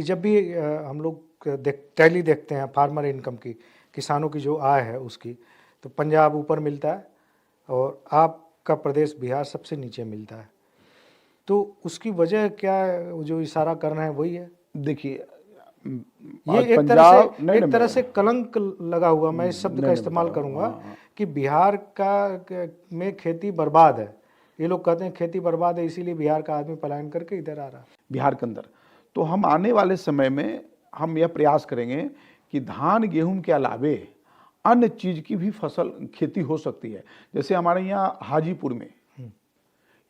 कि जब भी हम लोग टैली देखते हैं फार्मर इनकम की, किसानों की जो आय है उसकी, तो पंजाब ऊपर मिलता है और आपका प्रदेश बिहार सबसे नीचे मिलता है। तो उसकी वजह क्या है? जो इशारा कर रहे हैं वही है। देखिए, ये आज पंजाब एक तरह से कलंक लगा हुआ, मैं इस शब्द का नहीं इस्तेमाल बता करूंगा हाँ, कि बिहार में खेती बर्बाद है। ये लोग कहते हैं खेती बर्बाद है, इसीलिए बिहार का आदमी पलायन करके इधर आ रहा है बिहार के अंदर। तो हम आने वाले समय में हम यह प्रयास करेंगे कि धान गेहूं के अलावे अन्य चीज की भी फसल खेती हो सकती है। जैसे हमारे यहाँ हाजीपुर में,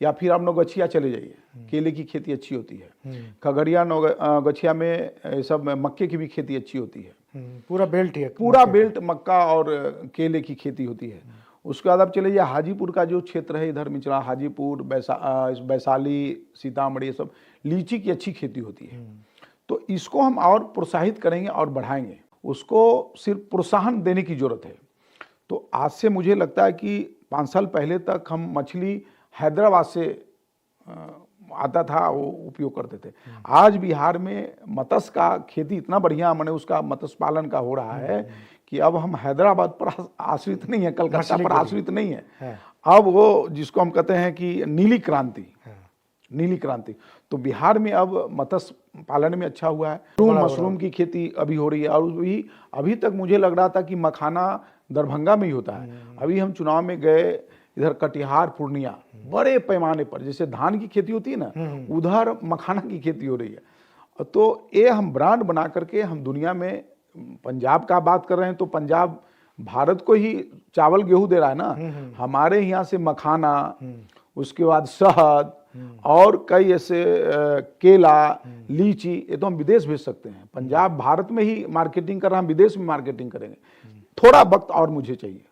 या फिर आप नौगछिया चले जाइए, केले की खेती अच्छी होती है। खगड़िया गछिया में सब मक्के की भी खेती अच्छी होती है। पूरा बेल्ट है, पूरा बेल्ट मक्का और केले की खेती होती है। उसके बाद आप चले जाइए हाजीपुर का जो क्षेत्र है, इधर मिचला हाजीपुर, वैशाली, सीतामढ़ी, ये सब लीची की अच्छी खेती होती है। तो इसको हम और प्रोत्साहित करेंगे और बढ़ाएंगे। उसको सिर्फ प्रोत्साहन देने की जरूरत है। तो आज से मुझे लगता है कि 5 साल पहले तक हम मछली हैदराबाद से आता था, वो उपयोग करते थे। आज बिहार में मत्स्य का खेती इतना बढ़िया, मैंने उसका मत्स्य पालन का हो रहा है कि अब हम हैदराबाद पर आश्रित नहीं है, कलकत्ता पर आश्रित नहीं है। अब वो जिसको हम कहते हैं कि नीली क्रांति, नीली क्रांति, तो बिहार में अब मत्स्य पालन में अच्छा हुआ है। मशरूम की खेती अभी हो रही है। और अभी तक मुझे लग रहा था कि मखाना दरभंगा में ही होता है। अभी हम चुनाव में गए, इधर कटिहार, पूर्णिया, बड़े पैमाने पर जैसे धान की खेती होती है ना, उधर मखाना की खेती हो रही है। तो ये हम ब्रांड बना करके हम दुनिया में, पंजाब का बात कर रहे हैं तो पंजाब भारत को ही चावल गेहूं दे रहा है ना। हमारे यहाँ से मखाना, उसके बाद शहद और कई ऐसे केला, लीची, ये तो हम विदेश भेज सकते हैं। पंजाब भारत में ही मार्केटिंग कर रहा है, हम विदेश में मार्केटिंग करेंगे। थोड़ा वक्त और मुझे चाहिए।